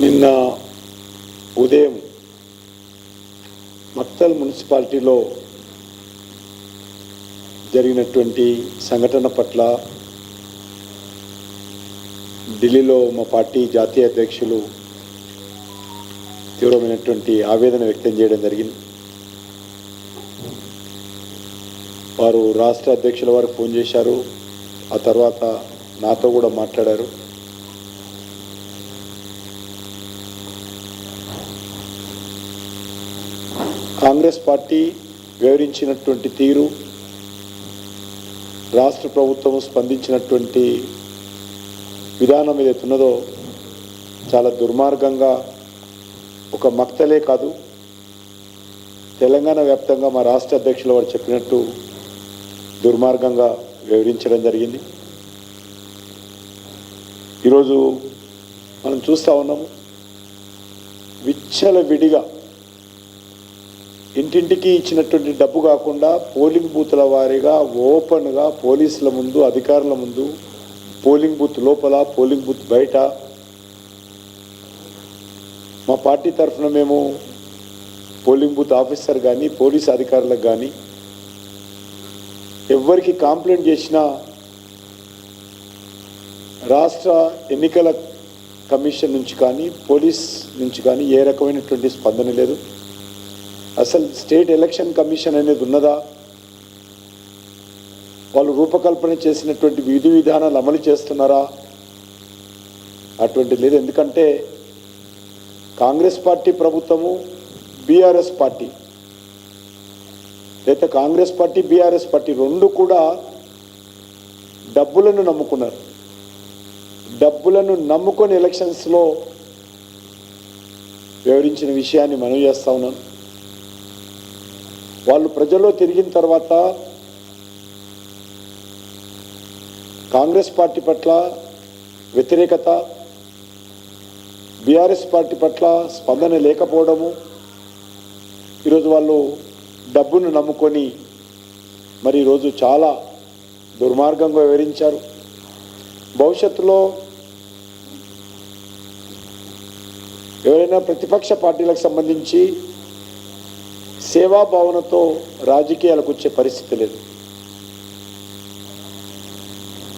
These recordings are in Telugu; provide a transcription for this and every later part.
నిన్న ఉదయం మక్తల్ మున్సిపాలిటీలో జరిగినటువంటి సంఘటన పట్ల ఢిల్లీలో మా పార్టీ జాతీయ అధ్యక్షులు తీవ్రమైనటువంటి ఆవేదన వ్యక్తం చేయడం జరిగింది. వారు రాష్ట్ర అధ్యక్షుల వారికి ఫోన్ చేశారు. ఆ తర్వాత నాతో కూడా మాట్లాడారు. కాంగ్రెస్ పార్టీ వివరించినటువంటి తీరు, రాష్ట్ర ప్రభుత్వం స్పందించినటువంటి విధానం ఏదైతే ఉన్నదో చాలా దుర్మార్గంగా ఒక మక్తలే కాదు, తెలంగాణ వ్యాప్తంగా మా రాష్ట్ర అధ్యక్షులు వారు చెప్పినట్టు దుర్మార్గంగా వివరించడం జరిగింది. ఈరోజు మనం చూస్తూ ఉన్నాము, విచ్చలవిడిగా ఇంటింటికి ఇచ్చినటువంటి డబ్బు కాకుండా పోలింగ్ బూత్ల వారీగా ఓపెన్గా పోలీసుల ముందు, అధికారుల ముందు, పోలింగ్ బూత్ లోపల, పోలింగ్ బూత్ బయట మా పార్టీ తరఫున మేము పోలింగ్ బూత్ ఆఫీసర్ కానీ పోలీస్ అధికారులకు కానీ ఎవరికి కంప్లైంట్ చేసినా రాష్ట్ర ఎన్నికల కమిషన్ నుంచి కానీ పోలీస్ నుంచి కానీ ఏ రకమైనటువంటి స్పందన లేదు. అసలు స్టేట్ ఎలక్షన్ కమిషన్ అనేది ఉన్నదా? వాళ్ళు రూపకల్పన చేసినటువంటి విధి విధానాలు అమలు చేస్తున్నారా? అటువంటి లేదు. ఎందుకంటే కాంగ్రెస్ పార్టీ ప్రభుత్వము, బీఆర్ఎస్ పార్టీ లేదా కాంగ్రెస్ పార్టీ బీఆర్ఎస్ పార్టీ రెండు కూడా డబ్బులను నమ్ముకున్నారు. డబ్బులను నమ్ముకొని ఎలక్షన్స్లో వివరించిన విషయాన్ని మనం చేస్తూ ఉన్నాను. వాళ్ళు ప్రజల్లో తిరిగిన తర్వాత కాంగ్రెస్ పార్టీ పట్ల వ్యతిరేకత, బీఆర్ఎస్ పార్టీ పట్ల స్పందన లేకపోవడము, ఈరోజు వాళ్ళు డబ్బును నమ్ముకొని మరి ఈరోజు చాలా దుర్మార్గంగా వివరించారు. భవిష్యత్తులో ఎవరైనా ప్రతిపక్ష పార్టీలకు సంబంధించి సేవాభావనతో రాజకీయాలకు వచ్చే పరిస్థితి లేదు.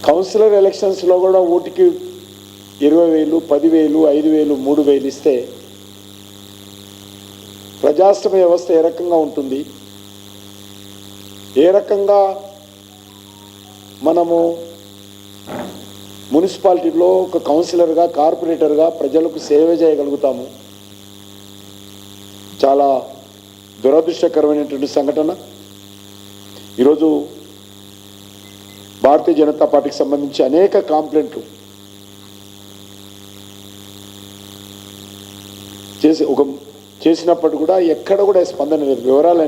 కౌన్సిలర్ ఎలక్షన్స్లో కూడా ఓటుకి 20,000, 10,000, 5,000, 3,000 ఇస్తే ప్రజాస్వామ్య వ్యవస్థ ఏ రకంగా ఉంటుంది? ఏ రకంగా మనము మున్సిపాలిటీలో ఒక కౌన్సిలర్గా, కార్పొరేటర్గా ప్రజలకు సేవ చేయగలుగుతాము? చాలా దురదృష్టకరమైనటువంటి సంఘటన. ఈరోజు భారతీయ జనతా పార్టీకి సంబంధించి అనేక కంప్లైంట్లు చేసినప్పుడు కూడా ఎక్కడ కూడా స్పందన లేదు. వివరాలు